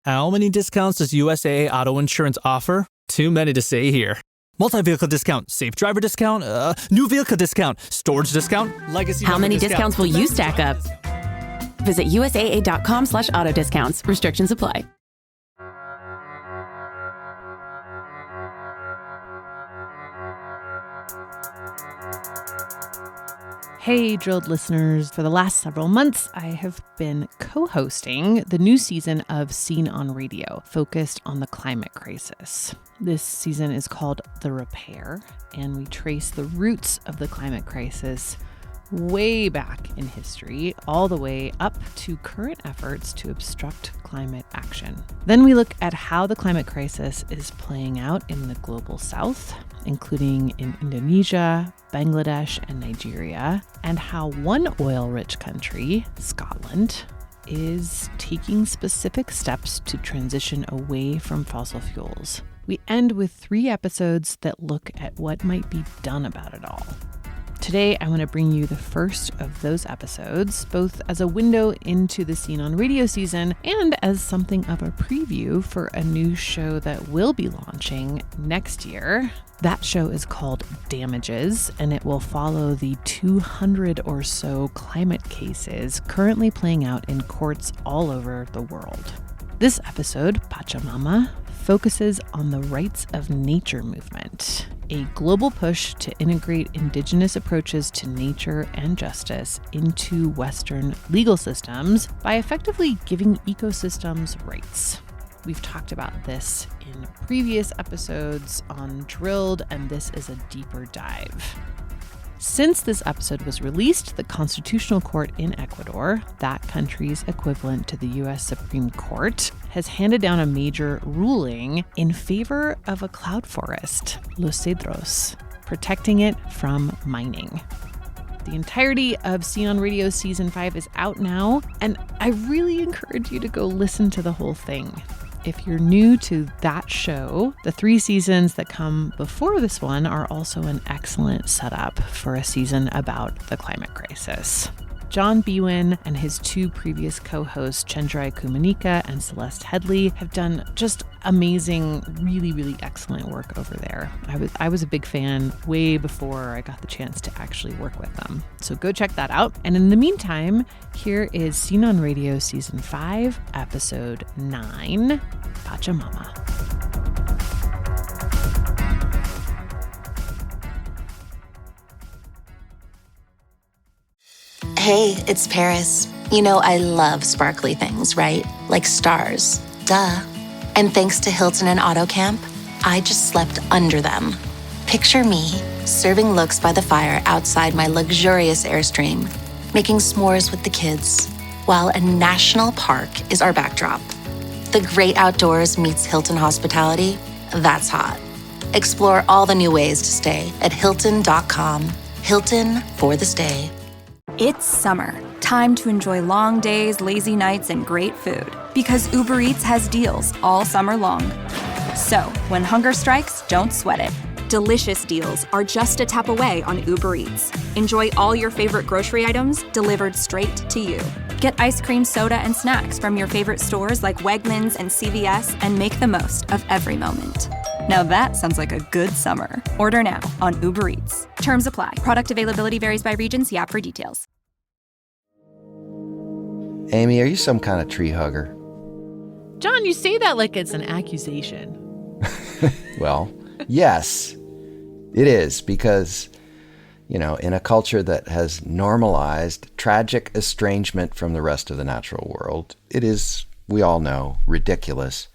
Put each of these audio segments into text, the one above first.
How many discounts does USAA Auto Insurance offer? Too many to say here. Multi-vehicle discount, safe driver discount, new vehicle discount, storage discount, legacy. How many discounts will you stack up? Visit USAA.com/auto discounts. Restrictions apply. Hey, Drilled listeners. For the last several months, I have been co-hosting the new season of Scene on Radio, focused on the climate crisis. This season is called The Repair, and we trace the roots of the climate crisis way back in history, all the way up to current efforts to obstruct climate action. Then we look at how the climate crisis is playing out in the global south, including in Indonesia, Bangladesh, and Nigeria, and how one oil-rich country, Scotland, is taking specific steps to transition away from fossil fuels. We end with 3 episodes that look at what might be done about it all. Today, I want to bring you the first of those episodes, both as a window into the Scene on Radio season and as something of a preview for a new show that will be launching next year. That show is called Damages, and it will follow the 200 or so climate cases currently playing out in courts all over the world. This episode, Pachamama, focuses on the rights of nature movement, a global push to integrate Indigenous approaches to nature and justice into Western legal systems by effectively giving ecosystems rights. We've talked about this in previous episodes on Drilled, and this is a deeper dive. Since this episode was released, the Constitutional Court in Ecuador, that country's equivalent to the U.S. Supreme Court, has handed down a major ruling in favor of a cloud forest, Los Cedros, protecting it from mining. The entirety of Scene on Radio Season 5 is out now, and I really encourage you to go listen to the whole thing. If you're new to that show, the 3 seasons that come before this one are also an excellent setup for a season about the climate crisis. John Bwin and his 2 previous co-hosts, Chendrai Kumanika and Celeste Headley, have done just amazing, really, really excellent work over there. I was a big fan way before I got the chance to actually work with them. So go check that out. And in the meantime, here is Scene on Radio Season 5, Episode 9, Pachamama. Hey, it's Paris. You know I love sparkly things, right? Like stars. Duh. And thanks to Hilton and AutoCamp, I just slept under them. Picture me serving looks by the fire outside my luxurious Airstream, making s'mores with the kids, while a national park is our backdrop. The great outdoors meets Hilton hospitality. That's hot. Explore all the new ways to stay at Hilton.com. Hilton for the stay. It's summer. Time to enjoy long days, lazy nights, and great food. Because Uber Eats has deals all summer long. So, when hunger strikes, don't sweat it. Delicious deals are just a tap away on Uber Eats. Enjoy all your favorite grocery items delivered straight to you. Get ice cream, soda, and snacks from your favorite stores like Wegmans and CVS and make the most of every moment. Now that sounds like a good summer. Order now on Uber Eats. Terms apply. Product availability varies by region. See app for details. Amy, are you some kind of tree hugger? John, you say that like it's an accusation. Well, yes, it is, because, in a culture that has normalized tragic estrangement from the rest of the natural world, it is, we all know, ridiculous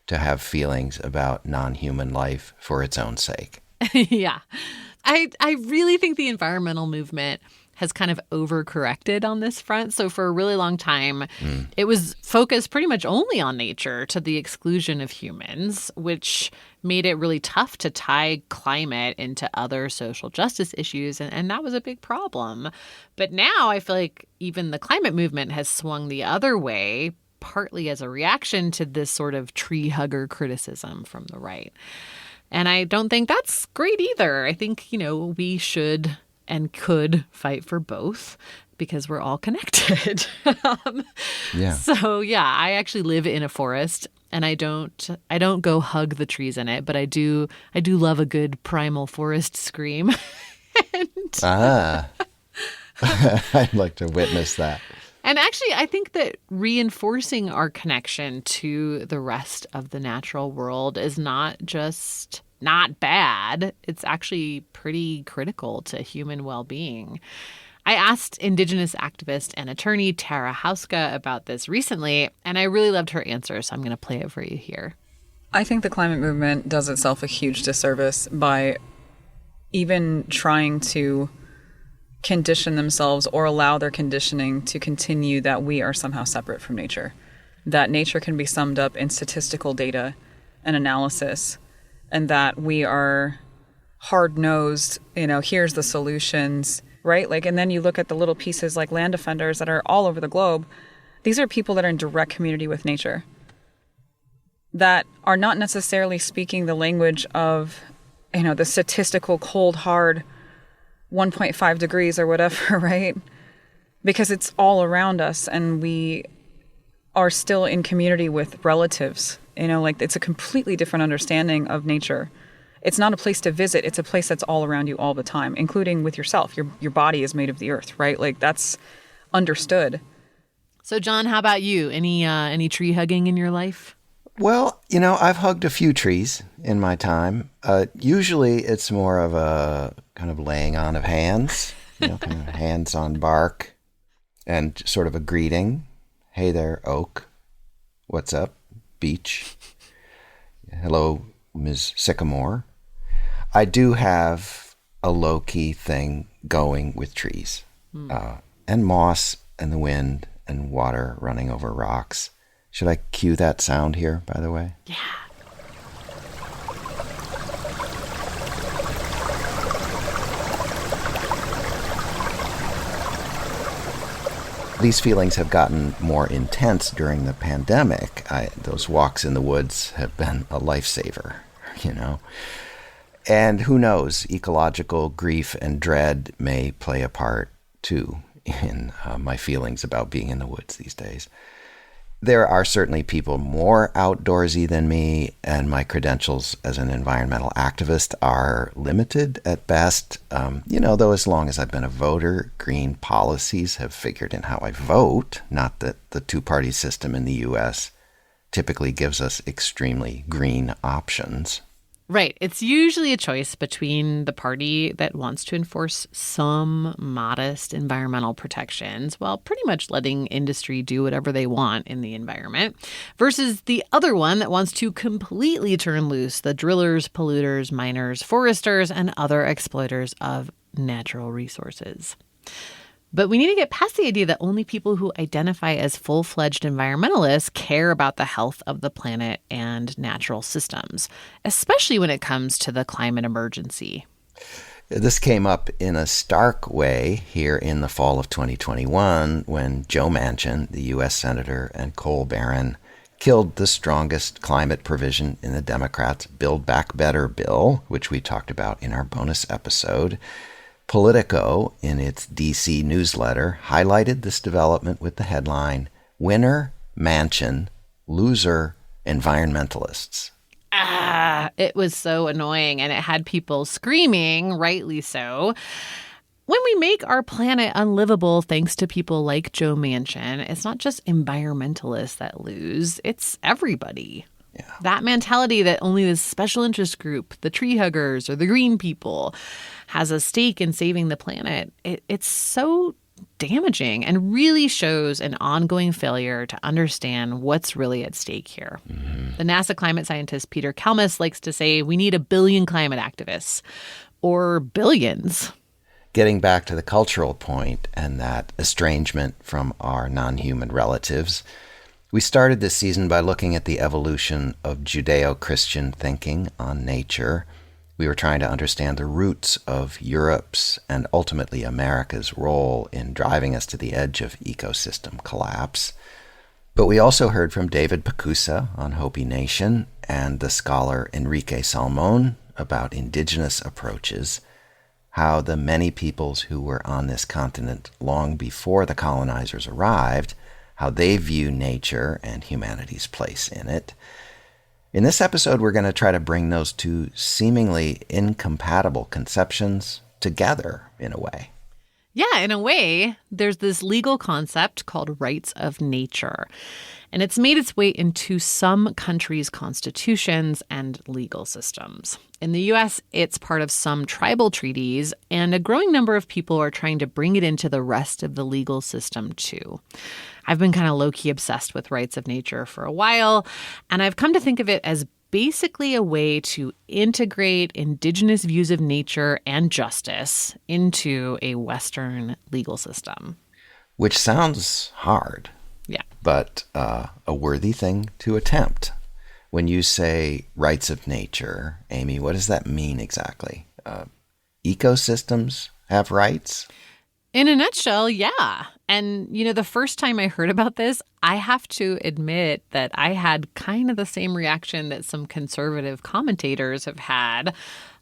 to have feelings about non-human life for its own sake. Yeah. I really think the environmental movement has kind of overcorrected on this front. So for a really long time, it was focused pretty much only on nature to the exclusion of humans, which made it really tough to tie climate into other social justice issues. And that was a big problem. But now I feel like even the climate movement has swung the other way, partly as a reaction to this sort of tree hugger criticism from the right. And I don't think that's great either. I think, we should and could fight for both because we're all connected. Yeah. So, I actually live in a forest and I don't go hug the trees in it, but I do love a good primal forest scream. I'd like to witness that. And actually, I think that reinforcing our connection to the rest of the natural world is not just not bad. It's actually pretty critical to human well-being. I asked Indigenous activist and attorney Tara Hauska about this recently, and I really loved her answer, so I'm going to play it for you here. I think the climate movement does itself a huge disservice by even trying to condition themselves or allow their conditioning to continue that we are somehow separate from nature, that nature can be summed up in statistical data and analysis, and that we are hard-nosed, here's the solutions, right? And then you look at the little pieces like land defenders that are all over the globe. These are people that are in direct community with nature that are not necessarily speaking the language of, the statistical cold, hard 1.5 degrees or whatever, right? Because it's all around us and we are still in community with relatives. It's a completely different understanding of nature. It's not a place to visit. It's a place that's all around you all the time, including with yourself. Your body is made of the earth, right? That's understood. So, John, how about you? Any tree hugging in your life? Well, I've hugged a few trees in my time. Usually it's more of a kind of laying on of hands, kind of hands on bark and sort of a greeting. Hey there, oak. What's up, beech? Hello, Ms. Sycamore. I do have a low-key thing going with trees and moss and the wind and water running over rocks. Should I cue that sound here, by the way? Yeah. These feelings have gotten more intense during the pandemic. Those walks in the woods have been a lifesaver, And who knows, ecological grief and dread may play a part, too, in my feelings about being in the woods these days. There are certainly people more outdoorsy than me, and my credentials as an environmental activist are limited at best. Though as long as I've been a voter, green policies have figured in how I vote, not that the two-party system in the U.S. typically gives us extremely green options. Right. It's usually a choice between the party that wants to enforce some modest environmental protections while pretty much letting industry do whatever they want in the environment versus the other one that wants to completely turn loose the drillers, polluters, miners, foresters, and other exploiters of natural resources. But we need to get past the idea that only people who identify as full-fledged environmentalists care about the health of the planet and natural systems, especially when it comes to the climate emergency. This came up in a stark way here in the fall of 2021 when Joe Manchin, the U.S. Senator and coal baron, killed the strongest climate provision in the Democrats' Build Back Better bill, which we talked about in our bonus episode. Politico, in its D.C. newsletter, highlighted this development with the headline, "Winner, Manchin, Loser, Environmentalists." It was so annoying, and it had people screaming, rightly so. When we make our planet unlivable thanks to people like Joe Manchin, it's not just environmentalists that lose, it's everybody. Yeah. That mentality that only this special interest group, the tree huggers or the green people, has a stake in saving the planet, it's so damaging and really shows an ongoing failure to understand what's really at stake here. Mm-hmm. The NASA climate scientist Peter Kalmus likes to say we need 1 billion climate activists, or billions. Getting back to the cultural point and that estrangement from our non-human relatives, we started this season by looking at the evolution of Judeo-Christian thinking on nature. We were trying to understand the roots of Europe's and ultimately America's role in driving us to the edge of ecosystem collapse. But we also heard from David Pacusa on Hopi Nation and the scholar Enrique Salmon about indigenous approaches, how the many peoples who were on this continent long before the colonizers arrived, how they view nature and humanity's place in it. In this episode, we're going to try to bring those two seemingly incompatible conceptions together in a way. Yeah, in a way, there's this legal concept called rights of nature, and it's made its way into some countries' constitutions and legal systems. In the U.S., it's part of some tribal treaties, and a growing number of people are trying to bring it into the rest of the legal system, too. I've been kind of low-key obsessed with rights of nature for a while, and I've come to think of it as basically a way to integrate Indigenous views of nature and justice into a Western legal system. Which sounds hard. Yeah. But a worthy thing to attempt. When you say rights of nature, Amy, what does that mean exactly? Ecosystems have rights? In a nutshell, yeah. And, the first time I heard about this, I have to admit that I had kind of the same reaction that some conservative commentators have had.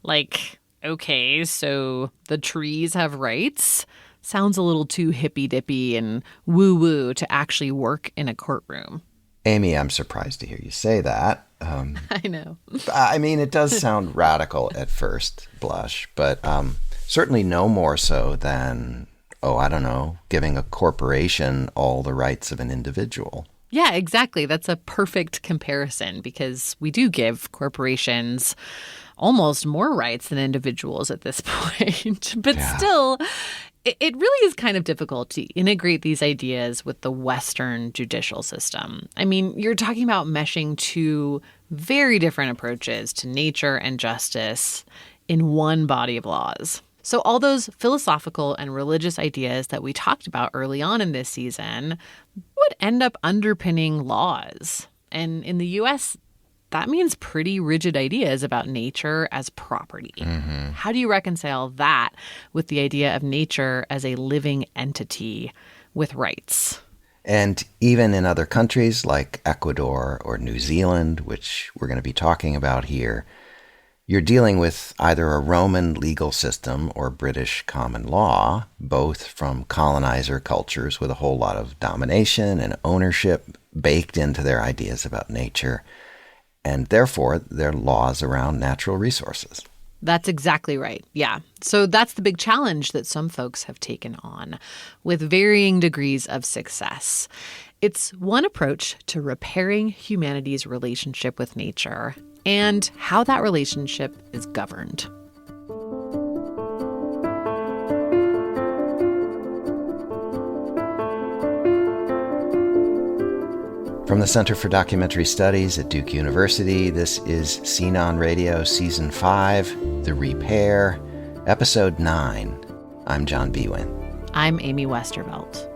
Like, okay, so the trees have rights? Sounds a little too hippy-dippy and woo-woo to actually work in a courtroom. Amy, I'm surprised to hear you say that. I know. I mean, it does sound radical at first blush, but certainly no more so than, giving a corporation all the rights of an individual. Yeah, exactly. That's a perfect comparison because we do give corporations almost more rights than individuals at this point. But still, it really is kind of difficult to integrate these ideas with the Western judicial system. I mean, you're talking about meshing two very different approaches to nature and justice in one body of laws. So all those philosophical and religious ideas that we talked about early on in this season would end up underpinning laws. And in the U.S., that means pretty rigid ideas about nature as property. Mm-hmm. How do you reconcile that with the idea of nature as a living entity with rights? And even in other countries like Ecuador or New Zealand, which we're going to be talking about here, you're dealing with either a Roman legal system or British common law, both from colonizer cultures with a whole lot of domination and ownership baked into their ideas about nature, and therefore their laws around natural resources. That's exactly right. Yeah. So that's the big challenge that some folks have taken on with varying degrees of success. It's one approach to repairing humanity's relationship with nature and how that relationship is governed. From the Center for Documentary Studies at Duke University, this is Scene on Radio Season 5, The Repair, Episode 9. I'm John Biewen. I'm Amy Westervelt.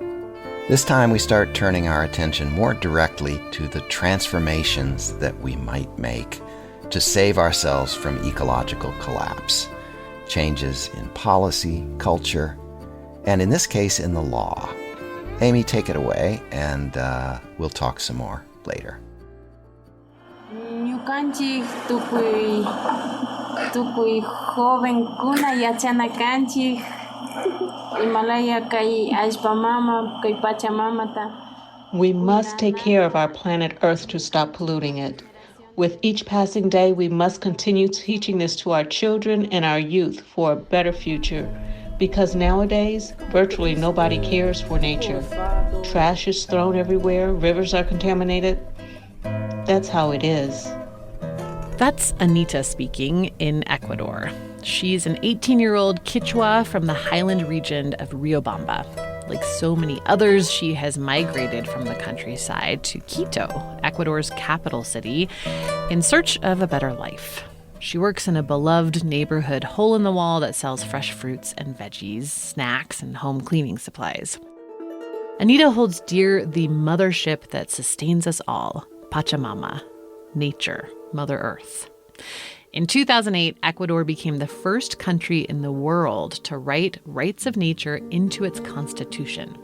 This time we start turning our attention more directly to the transformations that we might make to save ourselves from ecological collapse. Changes in policy, culture, and in this case, in the law. Amy, take it away, and we'll talk some more later. Ñukanchik tukuy joven kuna yachanakanchik Himalaya kay Pachamama kay Pachamama ta. We must take care of our planet Earth to stop polluting it. With each passing day, we must continue teaching this to our children and our youth for a better future. Because nowadays, virtually nobody cares for nature. Trash is thrown everywhere, rivers are contaminated. That's how it is. That's Anita speaking in Ecuador. She's an 18-year-old Quechua from the highland region of Riobamba. Like so many others, she has migrated from the countryside to Quito, Ecuador's capital city, in search of a better life. She works in a beloved neighborhood hole-in-the-wall that sells fresh fruits and veggies, snacks, and home cleaning supplies. Anita holds dear the mothership that sustains us all, Pachamama, nature, Mother Earth. In 2008, Ecuador became the first country in the world to write rights of nature into its constitution.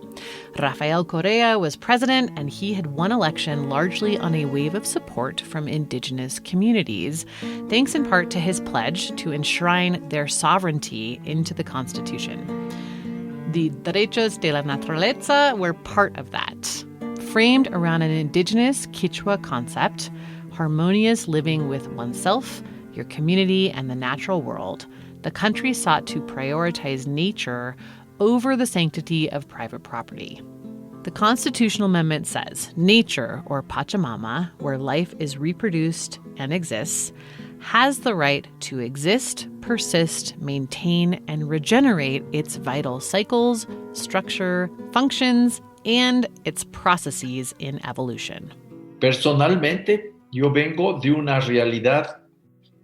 Rafael Correa was president, and he had won election largely on a wave of support from indigenous communities, thanks in part to his pledge to enshrine their sovereignty into the constitution. The derechos de la naturaleza were part of that. framed around an indigenous Quechua concept, harmonious living with oneself, your community, and the natural world. The country sought to prioritize nature over the sanctity of private property. The constitutional amendment says nature, or Pachamama, where life is reproduced and exists, has the right to exist, persist, maintain, and regenerate its vital cycles, structure, functions, and its processes in evolution. Personalmente, yo vengo de una realidad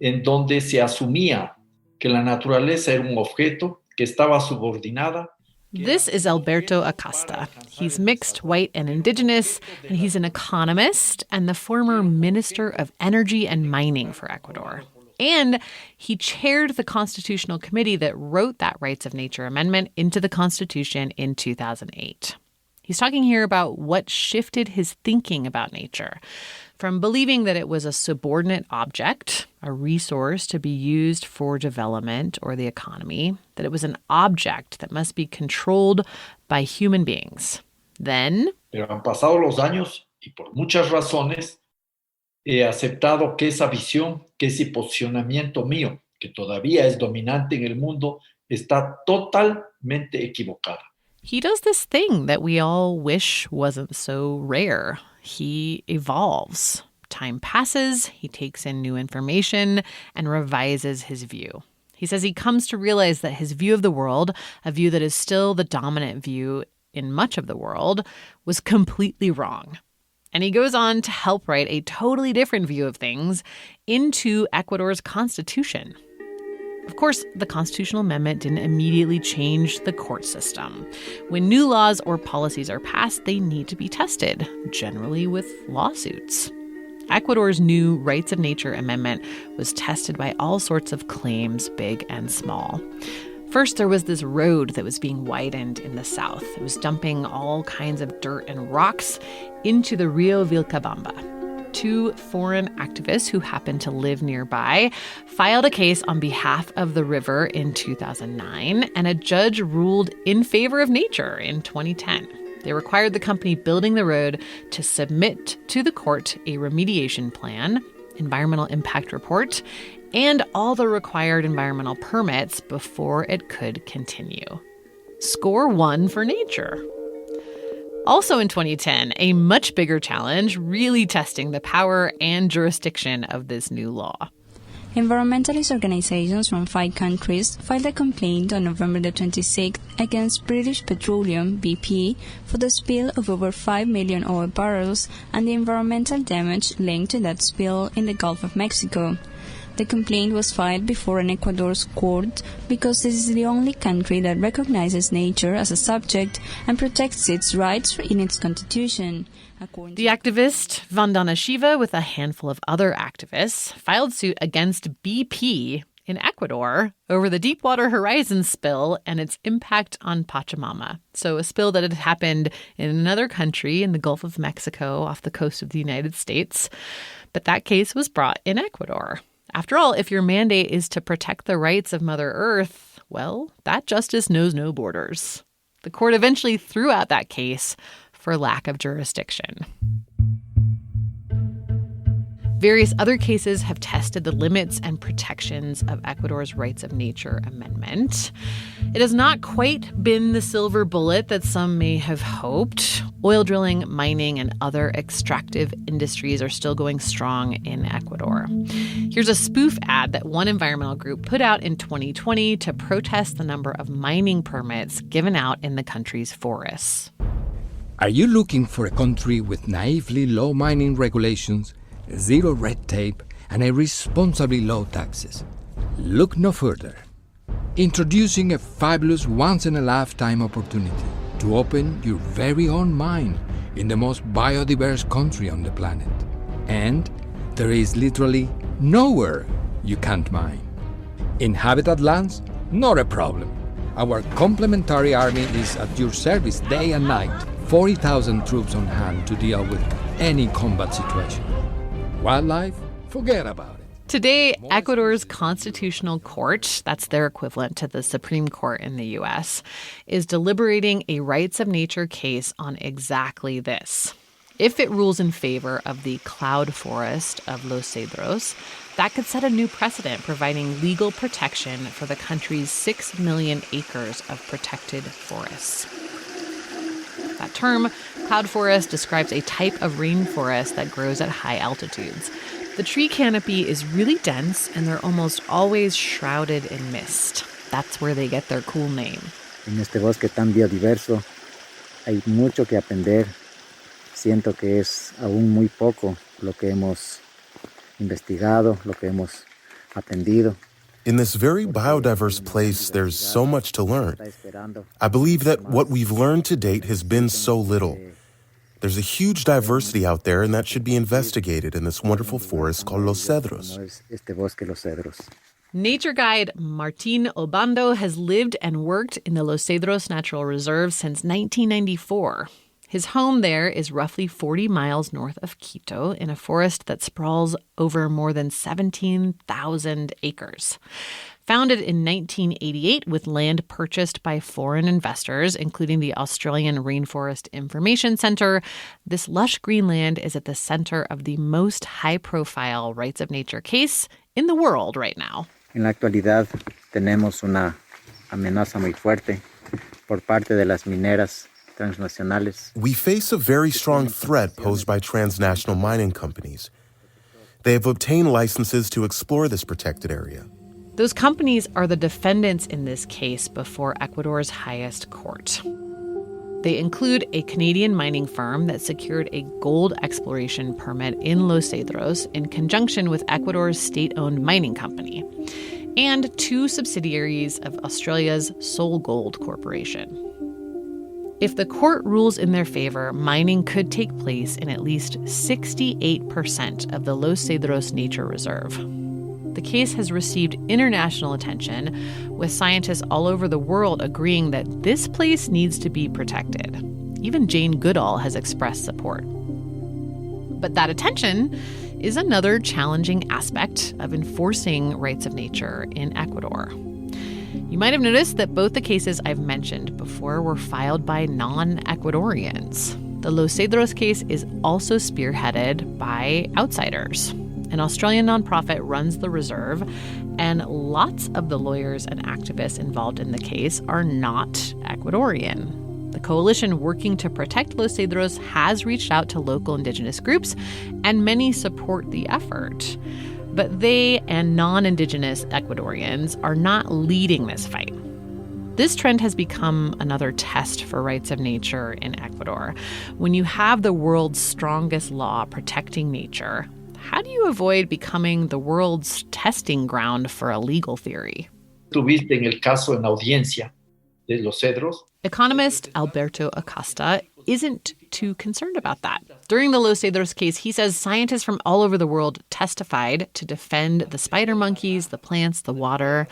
en donde se asumía que la naturaleza era un objeto que estaba subordinada. This is Alberto Acosta. He's mixed white and indigenous, and he's an economist and the former Minister of Energy and Mining for Ecuador. And he chaired the Constitutional Committee that wrote that Rights of Nature Amendment into the Constitution in 2008. He's talking here about what shifted his thinking about nature, from believing that it was a subordinate object, a resource to be used for development or the economy, that it was an object that must be controlled by human beings. Then, Pero han pasado los años y por muchas razones he aceptado que esa visión, que ese posicionamiento mío, que todavía es dominante en el mundo, está totalmente equivocada. he does this thing that we all wish wasn't so rare. He evolves. Time passes, he takes in new information, and revises his view. He says he comes to realize that his view of the world, a view that is still the dominant view in much of the world, was completely wrong. And he goes on to help write a totally different view of things into Ecuador's constitution. Of course, the constitutional amendment didn't immediately change the court system. When new laws or policies are passed, they need to be tested, generally with lawsuits. Ecuador's new Rights of Nature Amendment was tested by all sorts of claims, big and small. First, there was this road that was being widened in the south. It was dumping all kinds of dirt and rocks into the Rio Vilcabamba. Two foreign activists who happened to live nearby filed a case on behalf of the river in 2009, and a judge ruled in favor of nature in 2010. They required the company building the road to submit to the court a remediation plan, environmental impact report, and all the required environmental permits before it could continue. Score 1 for nature. Also in 2010, a much bigger challenge, really testing the power and jurisdiction of this new law. Environmentalist organizations from 5 countries filed a complaint on November the 26th against British Petroleum, BP, for the spill of over 5 million oil barrels and the environmental damage linked to that spill in the Gulf of Mexico. The complaint was filed before an Ecuador's court because this is the only country that recognizes nature as a subject and protects its rights in its constitution. The activist Vandana Shiva, with a handful of other activists, filed suit against BP in Ecuador over the Deepwater Horizon spill and its impact on Pachamama. So a spill that had happened in another country in the Gulf of Mexico off the coast of the United States. But that case was brought in Ecuador. After all, if your mandate is to protect the rights of Mother Earth, well, that justice knows no borders. The court eventually threw out that case for lack of jurisdiction. Various other cases have tested the limits and protections of Ecuador's Rights of Nature Amendment. It has not quite been the silver bullet that some may have hoped. Oil drilling, mining, and other extractive industries are still going strong in Ecuador. Here's a spoof ad that one environmental group put out in 2020 to protest the number of mining permits given out in the country's forests. Are you looking for a country with naively low mining regulations, zero red tape, and irresponsibly low taxes? Look no further. Introducing a fabulous once-in-a-lifetime opportunity to open your very own mine in the most biodiverse country on the planet. And there is literally nowhere you can't mine. In habitat lands, not a problem. Our complementary army is at your service day and night. 40,000 troops on hand to deal with any combat situation. Wildlife, forget about it. Today, Ecuador's Constitutional Court, that's their equivalent to the Supreme Court in the U.S., is deliberating a rights of nature case on exactly this. If it rules in favor of the cloud forest of Los Cedros, that could set a new precedent, providing legal protection for the country's 6 million acres of protected forests. That term, cloud forest, describes a type of rainforest that grows at high altitudes. The tree canopy is really dense, and they're almost always shrouded in mist. That's where they get their cool name. En este bosque tan biodiverso hay mucho que aprender. Siento que es aún muy poco lo que hemos investigado, lo que hemos aprendido. In this very biodiverse place, there's so much to learn. I believe that what we've learned to date has been so little. There's a huge diversity out there, and that should be investigated in this wonderful forest called Los Cedros. Nature guide Martín Obando has lived and worked in the Los Cedros Natural Reserve since 1994. His home there is roughly 40 miles north of Quito in a forest that sprawls over more than 17,000 acres. Founded in 1988 with land purchased by foreign investors, including the Australian Rainforest Information Centre, this lush green land is at the center of the most high-profile rights of nature case in the world right now. En la actualidad tenemos una amenaza muy fuerte por parte de las mineras transnacionales. We face a very strong threat posed by transnational mining companies. They have obtained licenses to explore this protected area. Those companies are the defendants in this case before Ecuador's highest court. They include a Canadian mining firm that secured a gold exploration permit in Los Cedros in conjunction with Ecuador's state-owned mining company, and 2 subsidiaries of Australia's Sol Gold Corporation. If the court rules in their favor, mining could take place in at least 68% of the Los Cedros Nature Reserve. The case has received international attention, with scientists all over the world agreeing that this place needs to be protected. Even Jane Goodall has expressed support. But that attention is another challenging aspect of enforcing rights of nature in Ecuador. You might have noticed that both the cases I've mentioned before were filed by non-Ecuadorians. The Los Cedros case is also spearheaded by outsiders. An Australian nonprofit runs the reserve, and lots of the lawyers and activists involved in the case are not Ecuadorian. The coalition working to protect Los Cedros has reached out to local Indigenous groups, and many support the effort. But they and non-Indigenous Ecuadorians are not leading this fight. This trend has become another test for rights of nature in Ecuador. When you have the world's strongest law protecting nature, how do you avoid becoming the world's testing ground for a legal theory? Tuviste en el caso en audiencia de Los Cedros. Economist Alberto Acosta isn't too concerned about that. During the Los Cedros case, he says scientists from all over the world testified to defend the spider monkeys, the plants, the water.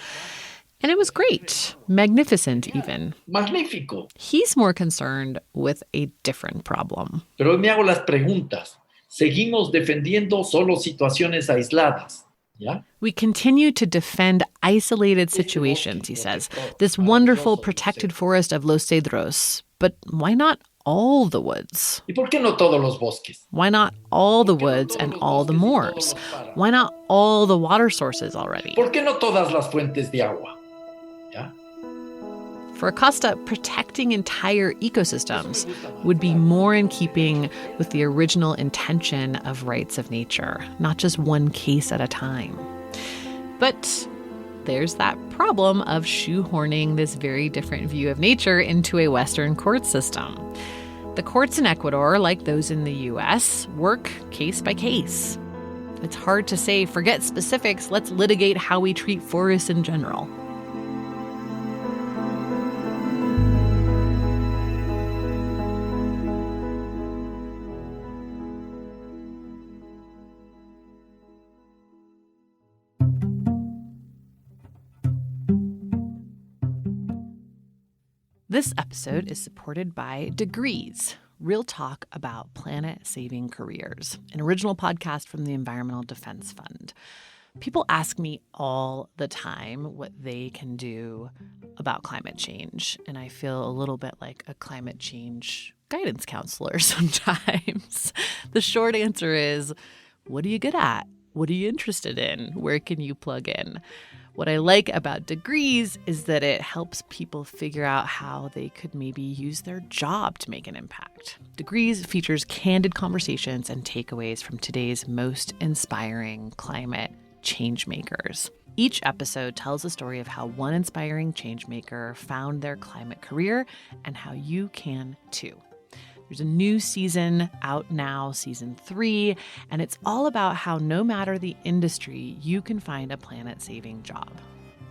And it was great. Magnificent, even. Magnífico. He's more concerned with a different problem. Pero me hago las preguntas. Seguimos defendiendo solo situaciones aisladas. ¿Ya? We continue to defend isolated situations, he says. This wonderful protected forest of Los Cedros. But why not all the woods? ¿Y por qué no todos los bosques? Why not all the woods and all the moors? Why not all the water sources already? ¿Por qué no todas las fuentes de agua? ¿Ya? For Acosta, protecting entire ecosystems would be more in keeping with the original intention of rights of nature, not just one case at a time. But there's that problem of shoehorning this very different view of nature into a Western court system. The courts in Ecuador, like those in the U.S., work case by case. It's hard to say, forget specifics, let's litigate how we treat forests in general. This episode is supported by Degrees, real talk about planet-saving careers, an original podcast from the Environmental Defense Fund. People ask me all the time what they can do about climate change, and I feel a little bit like a climate change guidance counselor sometimes. The short answer is, what are you good at? What are you interested in? Where can you plug in? What I like about Degrees is that it helps people figure out how they could maybe use their job to make an impact. Degrees features candid conversations and takeaways from today's most inspiring climate change makers. Each episode tells a story of how one inspiring change maker found their climate career and how you can too. There's a new season out now, season 3, and it's all about how no matter the industry, you can find a planet-saving job.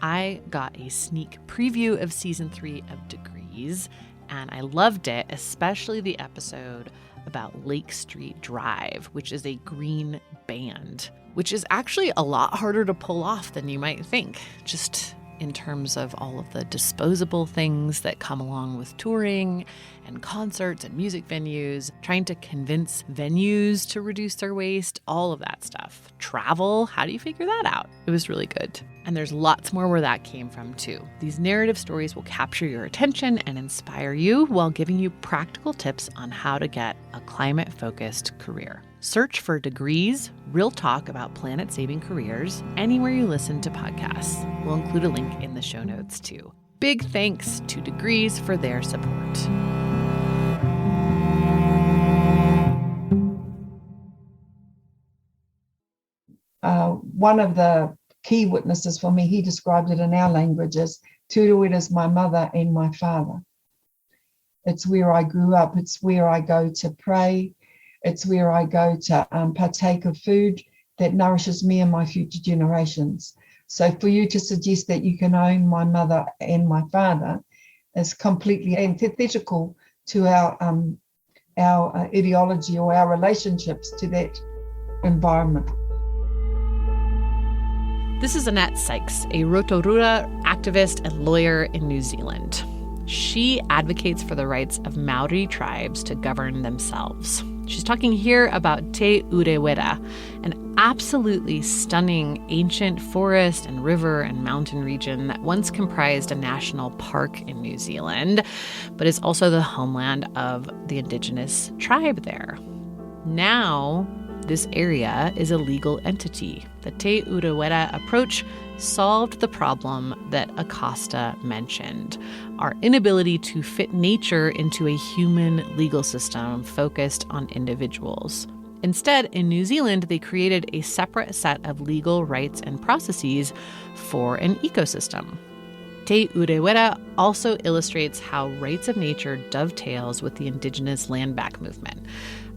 I got a sneak preview of season 3 of Degrees, and I loved it, especially the episode about Lake Street Drive, which is a green band, which is actually a lot harder to pull off than you might think, just in terms of all of the disposable things that come along with touring and concerts and music venues, trying to convince venues to reduce their waste, all of that stuff. Travel, how do you figure that out? It was really good. And there's lots more where that came from too. These narrative stories will capture your attention and inspire you while giving you practical tips on how to get a climate-focused career. Search for Degrees, real talk about planet-saving careers, anywhere you listen to podcasts. We'll include a link in the show notes too. Big thanks to Degrees for their support. One of the key witnesses for me, he described it in our language as Turuwera is my mother and my father. It's where I grew up. It's where I go to pray. It's where I go to partake of food that nourishes me and my future generations. So for you to suggest that you can own my mother and my father is completely antithetical to our ideology or our relationships to that environment. This is Annette Sykes, a Rotorua activist and lawyer in New Zealand. She advocates for the rights of Maori tribes to govern themselves. She's talking here about Te Urewera, an absolutely stunning ancient forest and river and mountain region that once comprised a national park in New Zealand, but is also the homeland of the Indigenous tribe there. Now, this area is a legal entity. The Te Urewera approach solved the problem that Acosta mentioned, our inability to fit nature into a human legal system focused on individuals. Instead, in New Zealand, they created a separate set of legal rights and processes for an ecosystem. Te Urewera also illustrates how rights of nature dovetails with the Indigenous land back movement,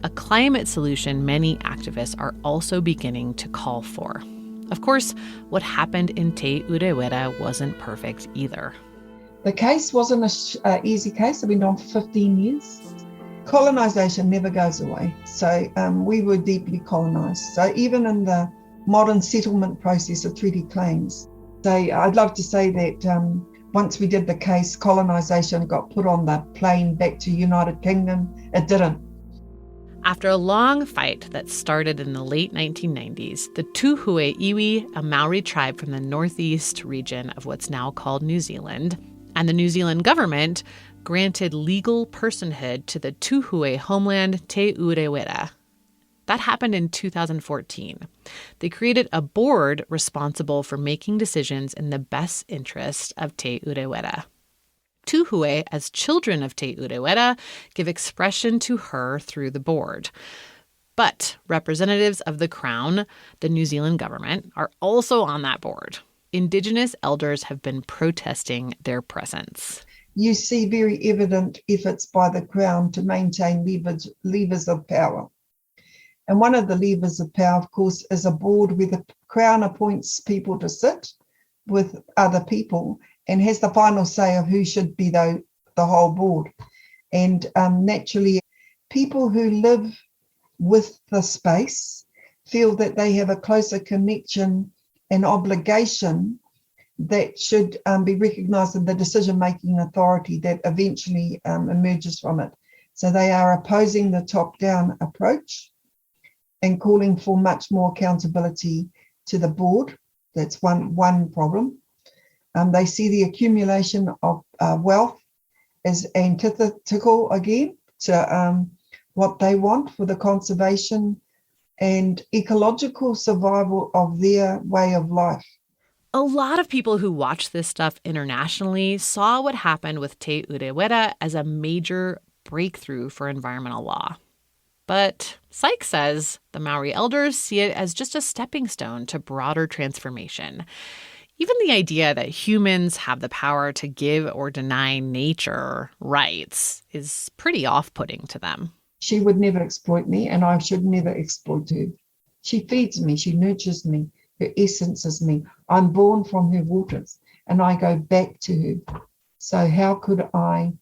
a climate solution many activists are also beginning to call for. Of course, what happened in Te Urewera wasn't perfect either. The case wasn't an easy case. It went on for 15 years. Colonization never goes away. So we were deeply colonized. So even in the modern settlement process of treaty claims, I'd love to say that once we did the case, colonization got put on the plane back to United Kingdom. It didn't. After a long fight that started in the late 1990s, the Tūhue Iwi, a Maori tribe from the northeast region of what's now called New Zealand, and the New Zealand government granted legal personhood to the Tūhue homeland Te Urewera. That happened in 2014. They created a board responsible for making decisions in the best interest of Te Urewera. Tūhue, as children of Te Urewera, give expression to her through the board. But representatives of the Crown, the New Zealand government, are also on that board. Indigenous elders have been protesting their presence. You see very evident efforts by the Crown to maintain levers of power. And one of the levers of power, of course, is a board where the Crown appoints people to sit with other people and has the final say of who should be the whole board. And naturally, people who live with the space feel that they have a closer connection and obligation that should be recognised in the decision-making authority that eventually emerges from it. So they are opposing the top-down approach and calling for much more accountability to the board. That's one problem. They see the accumulation of wealth as antithetical again to what they want for the conservation and ecological survival of their way of life. A lot of people who watch this stuff internationally saw what happened with Te Urewera as a major breakthrough for environmental law. But Sykes says the Maori elders see it as just a stepping stone to broader transformation. Even the idea that humans have the power to give or deny nature rights is pretty off-putting to them. She would never exploit me, and I should never exploit her. She feeds me, she nurtures me, her essence is me. I'm born from her waters, and I go back to her. So how could I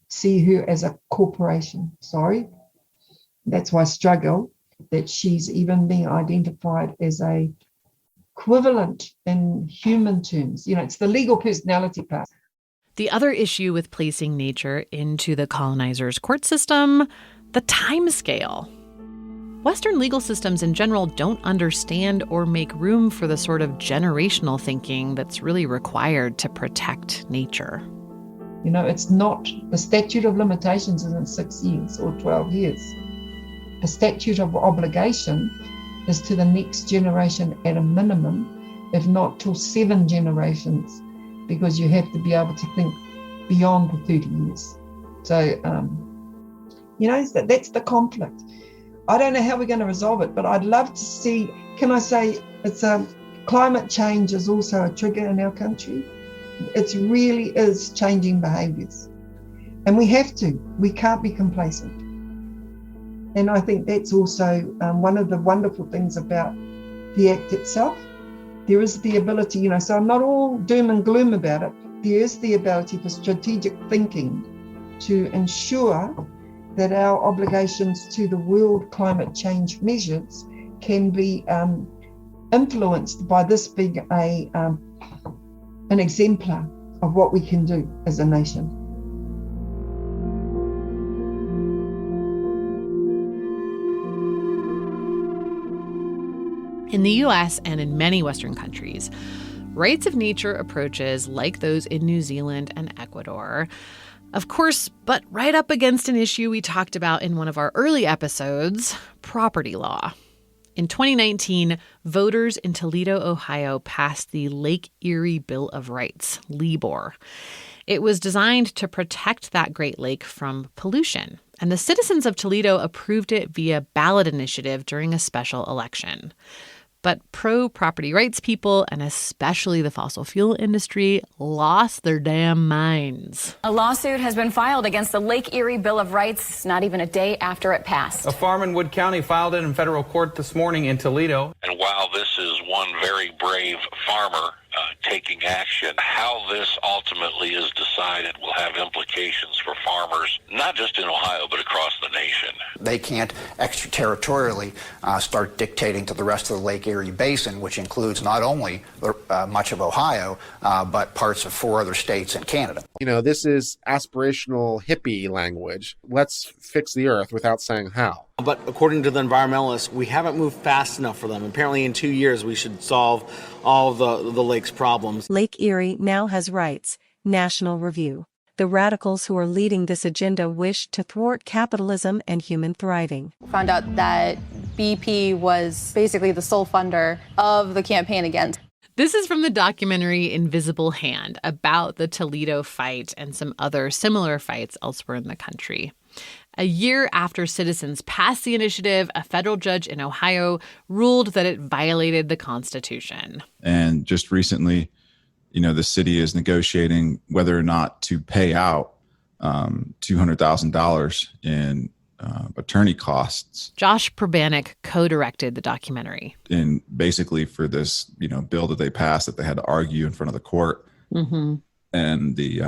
see her as a corporation? Sorry. That's why I struggle that she's even being identified as a equivalent in human terms. You know, it's the legal personality part. The other issue with placing nature into the colonizers' court system, the time scale. Western legal systems in general don't understand or make room for the sort of generational thinking that's really required to protect nature. You know, it's not, the statute of limitations isn't 6 years or 12 years. The statute of obligation is to the next generation at a minimum, if not till 7 generations, because you have to be able to think beyond the 30 years. So, you know, that's the conflict. I don't know how we're going to resolve it, but I'd love to see, can I say, it's climate change is also a trigger in our country. It really is changing behaviours. And we can't be complacent. And I think that's also one of the wonderful things about the Act itself. There is the ability, you know, so I'm not all doom and gloom about it. There is the ability for strategic thinking to ensure that our obligations to the world climate change measures can be influenced by this being an exemplar of what we can do as a nation. In the US and in many Western countries, rights of nature approaches like those in New Zealand and Ecuador, of course, but right up against an issue we talked about in one of our early episodes, property law. In 2019, voters in Toledo, Ohio passed the Lake Erie Bill of Rights, LEBOR. It was designed to protect that Great Lake from pollution, and the citizens of Toledo approved it via ballot initiative during a special election. But pro-property rights people, and especially the fossil fuel industry, lost their damn minds. A lawsuit has been filed against the Lake Erie Bill of Rights not even a day after it passed. A farm in Wood County filed it in federal court this morning in Toledo. And while this is one very brave farmer taking action, how this ultimately is decided will have implications for farmers, not just in Ohio, but across the nation. They can't extraterritorially start dictating to the rest of the Lake Erie Basin, which includes not only much of Ohio, but parts of 4 other states and Canada. You know, this is aspirational hippie language. Let's fix the earth without saying how. But according to the environmentalists, we haven't moved fast enough for them. Apparently in 2 years, we should solve all of the lake's problems. Lake Erie now has rights. National Review. The radicals who are leading this agenda wish to thwart capitalism and human thriving. Found out that BP was basically the sole funder of the campaign against. This is from the documentary Invisible Hand about the Toledo fight and some other similar fights elsewhere in the country. A year after citizens passed the initiative, a federal judge in Ohio ruled that it violated the Constitution. And just recently, you know, the city is negotiating whether or not to pay out $200,000 in attorney costs. Josh Probanik co-directed the documentary. And basically for this, you know, bill that they passed that they had to argue in front of the court. Mm-hmm. And the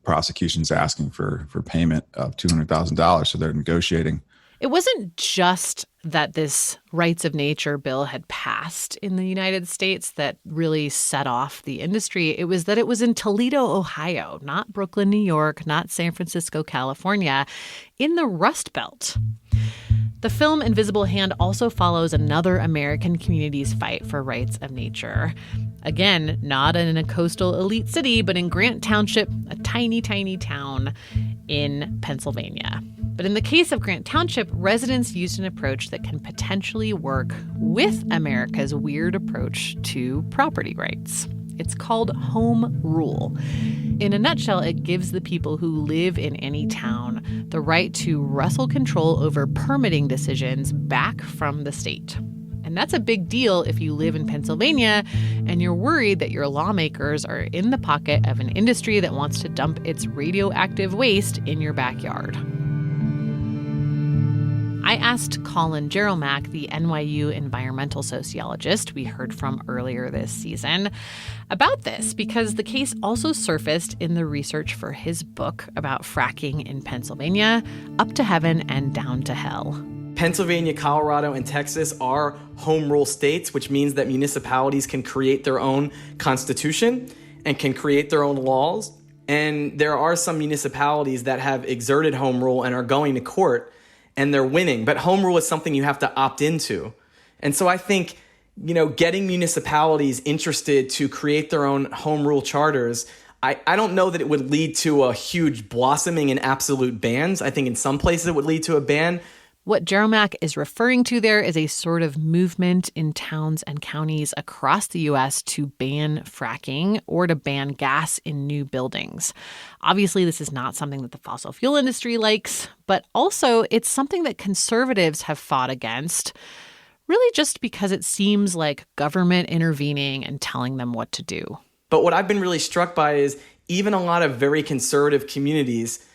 prosecution's asking for payment of $200,000. So they're negotiating. It wasn't just that this rights of nature bill had passed in the United States that really set off the industry. It was that it was in Toledo, Ohio, not Brooklyn, New York, not San Francisco, California, in the Rust Belt. The film Invisible Hand also follows another American community's fight for rights of nature. Again, not in a coastal elite city, but in Grant Township, a tiny, tiny town in Pennsylvania. But in the case of Grant Township, residents used an approach that can potentially work with America's weird approach to property rights. It's called home rule. In a nutshell, it gives the people who live in any town the right to wrestle control over permitting decisions back from the state. And that's a big deal if you live in Pennsylvania and you're worried that your lawmakers are in the pocket of an industry that wants to dump its radioactive waste in your backyard. I asked Colin Jeromack, the NYU environmental sociologist we heard from earlier this season, about this because the case also surfaced in the research for his book about fracking in Pennsylvania, Up to Heaven and Down to Hell. Pennsylvania, Colorado, and Texas are home rule states, which means that municipalities can create their own constitution and can create their own laws. And there are some municipalities that have exerted home rule and are going to court and they're winning. But home rule is something you have to opt into. And so I think, getting municipalities interested to create their own home rule charters, I don't know that it would lead to a huge blossoming in absolute bans. I think in some places it would lead to a ban. What Jeromack is referring to there is a sort of movement in towns and counties across the U.S. to ban fracking or to ban gas in new buildings. Obviously, this is not something that the fossil fuel industry likes, but also it's something that conservatives have fought against, really just because it seems like government intervening and telling them what to do. But what I've been really struck by is even a lot of very conservative communities,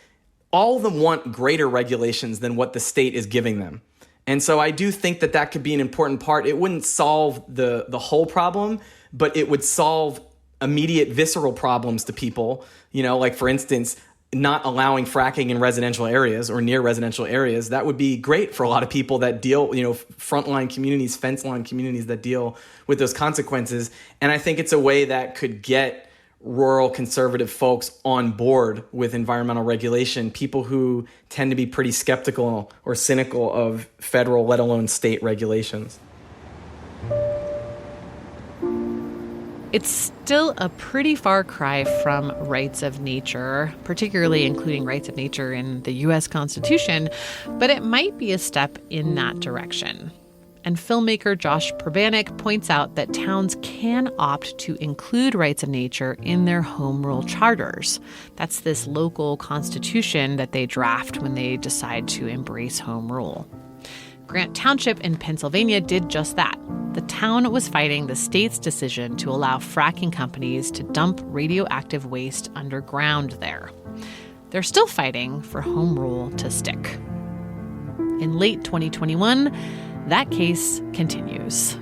all of them want greater regulations than what the state is giving them. And so I do think that that could be an important part. It wouldn't solve the whole problem, but it would solve immediate visceral problems to people. Like for instance, not allowing fracking in residential areas or near residential areas. That would be great for a lot of people that deal, frontline communities, fence line communities that deal with those consequences. And I think it's a way that could get rural conservative folks on board with environmental regulation, people who tend to be pretty skeptical or cynical of federal, let alone state regulations. It's still a pretty far cry from rights of nature, particularly including rights of nature in the U.S. Constitution, but it might be a step in that direction. And filmmaker Josh Probanik points out that towns can opt to include rights of nature in their home rule charters. That's this local constitution that they draft when they decide to embrace home rule. Grant Township in Pennsylvania did just that. The town was fighting the state's decision to allow fracking companies to dump radioactive waste underground there. They're still fighting for home rule to stick. In late 2021, that case continues.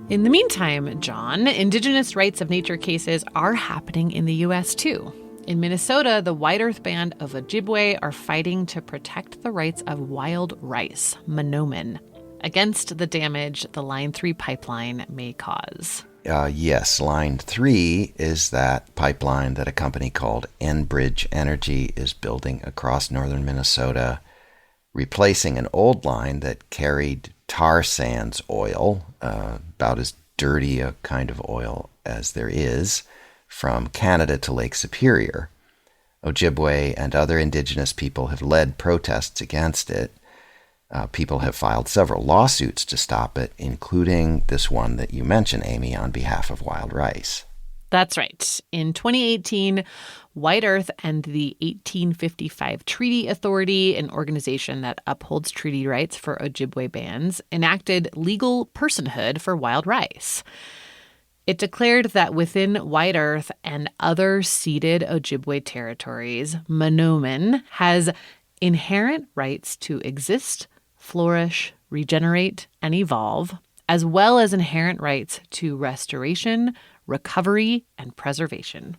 In the meantime, John, Indigenous rights of nature cases are happening in the U.S. too. In Minnesota, the White Earth Band of Ojibwe are fighting to protect the rights of wild rice, monomen, against the damage the Line 3 pipeline may cause. Yes, Line 3 is that pipeline that a company called Enbridge Energy is building across northern Minnesota, replacing an old line that carried tar sands oil, about as dirty a kind of oil as there is, from Canada to Lake Superior. Ojibwe and other Indigenous people have led protests against it. People have filed several lawsuits to stop it, including this one that you mentioned, Amy, on behalf of wild rice. That's right. In 2018, White Earth and the 1855 Treaty Authority, an organization that upholds treaty rights for Ojibwe bands, enacted legal personhood for wild rice. It declared that within White Earth and other ceded Ojibwe territories, monomen has inherent rights to exist, flourish, regenerate, and evolve, as well as inherent rights to restoration, recovery, and preservation.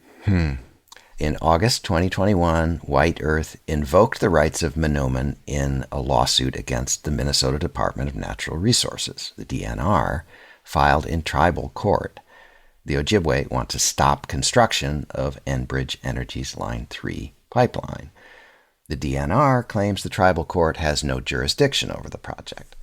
In August 2021, White Earth invoked the rights of monomen in a lawsuit against the Minnesota Department of Natural Resources, the DNR, filed in tribal court. The Ojibwe want to stop construction of Enbridge Energy's Line 3 pipeline. The DNR claims the tribal court has no jurisdiction over the project.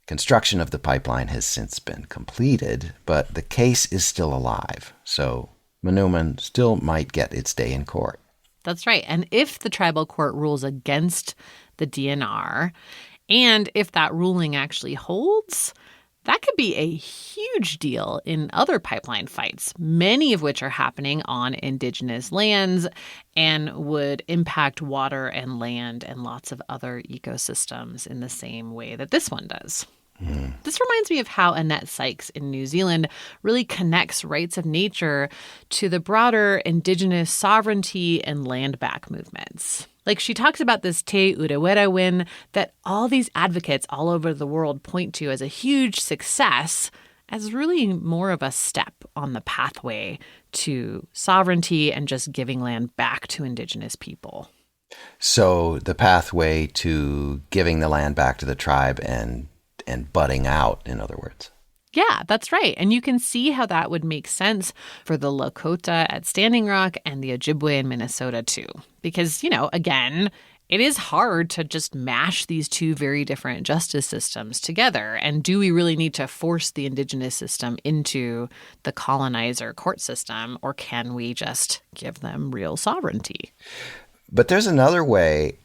Construction of the pipeline has since been completed, but the case is still alive, so Manoomin still might get its day in court. That's right. And if the tribal court rules against the DNR, and if that ruling actually holds, that could be a huge deal in other pipeline fights, many of which are happening on indigenous lands and would impact water and land and lots of other ecosystems in the same way that this one does. This reminds me of how Annette Sykes in New Zealand really connects rights of nature to the broader indigenous sovereignty and land back movements. Like, she talks about this Te Urewera win that all these advocates all over the world point to as a huge success, as really more of a step on the pathway to sovereignty and just giving land back to indigenous people. So the pathway to giving the land back to the tribe and budding out, in other words. Yeah, that's right. And you can see how that would make sense for the Lakota at Standing Rock and the Ojibwe in Minnesota, too. Because, again, it is hard to just mash these two very different justice systems together. And do we really need to force the indigenous system into the colonizer court system, or can we just give them real sovereignty? But there's another way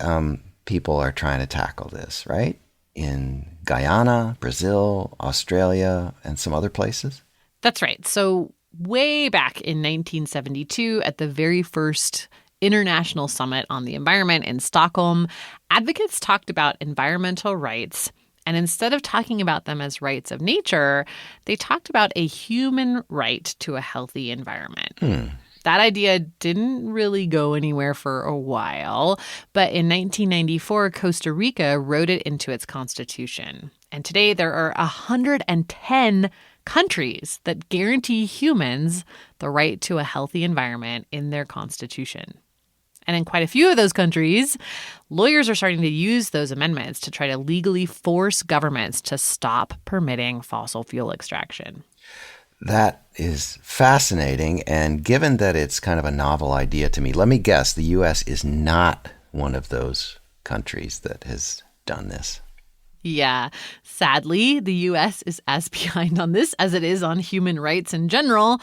people are trying to tackle this, right? In Guyana, Brazil, Australia, and some other places? That's right. So way back in 1972, at the very first International Summit on the Environment in Stockholm, advocates talked about environmental rights. And instead of talking about them as rights of nature, they talked about a human right to a healthy environment. That idea didn't really go anywhere for a while, but in 1994, Costa Rica wrote it into its constitution. And today there are 110 countries that guarantee humans the right to a healthy environment in their constitution. And in quite a few of those countries, lawyers are starting to use those amendments to try to legally force governments to stop permitting fossil fuel extraction. That is fascinating, and given that it's kind of a novel idea to me, let me guess, the U.S. is not one of those countries that has done this. Yeah, sadly, the U.S. is as behind on this as it is on human rights in general.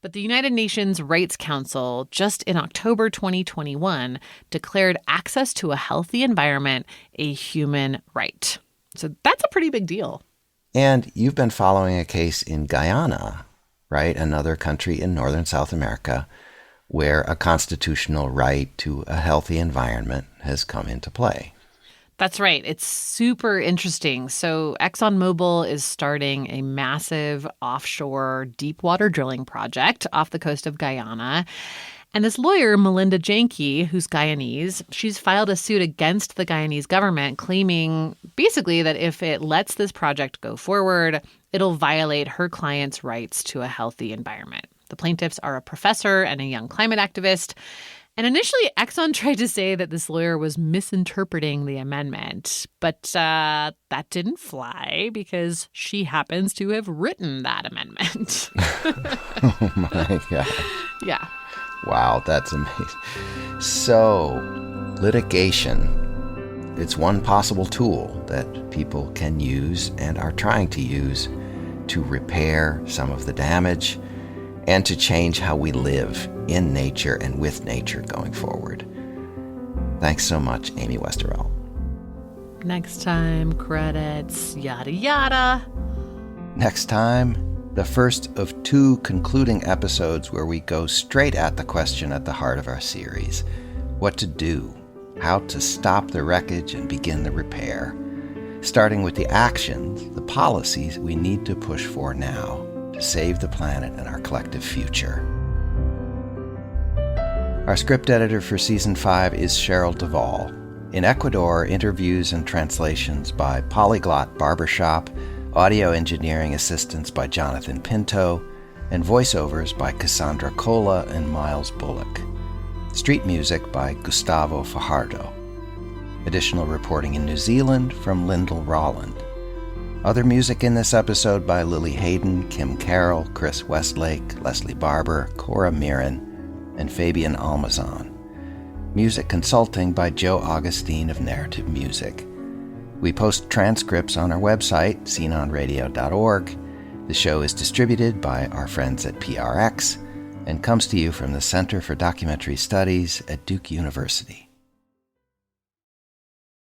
But the United Nations Rights Council, just in October 2021, declared access to a healthy environment a human right. So that's a pretty big deal. And you've been following a case in Guyana, right? Another country in northern South America where a constitutional right to a healthy environment has come into play. That's right. It's super interesting. So ExxonMobil is starting a massive offshore deep water drilling project off the coast of Guyana. And this lawyer, Melinda Janke, who's Guyanese, she's filed a suit against the Guyanese government, claiming basically that if it lets this project go forward, it'll violate her client's rights to a healthy environment. The plaintiffs are a professor and a young climate activist. And initially, Exxon tried to say that this lawyer was misinterpreting the amendment, but that didn't fly because she happens to have written that amendment. Oh my God. Yeah. Wow, that's amazing. So, litigation, it's one possible tool that people can use and are trying to use to repair some of the damage and to change how we live in nature and with nature going forward. Thanks so much, Amy Westervelt. Next time, credits, yada yada. Next time, the first of 2 concluding episodes where we go straight at the question at the heart of our series: what to do, how to stop the wreckage and begin the repair, starting with the actions, the policies we need to push for now to save the planet and our collective future. Our script editor for Season 5 is Cheryl Duvall. In Ecuador, interviews and translations by Polyglot Barbershop, audio engineering assistance by Jonathan Pinto, and voiceovers by Cassandra Cola and Miles Bullock. Street music by Gustavo Fajardo. Additional reporting in New Zealand from Lyndall Rolland. Other music in this episode by Lily Hayden, Kim Carroll, Chris Westlake, Leslie Barber, Cora Mirren, and Fabian Almazan. Music consulting by Joe Augustine of Narrative Music. We post transcripts on our website, seenonradio.org. The show is distributed by our friends at PRX and comes to you from the Center for Documentary Studies at Duke University.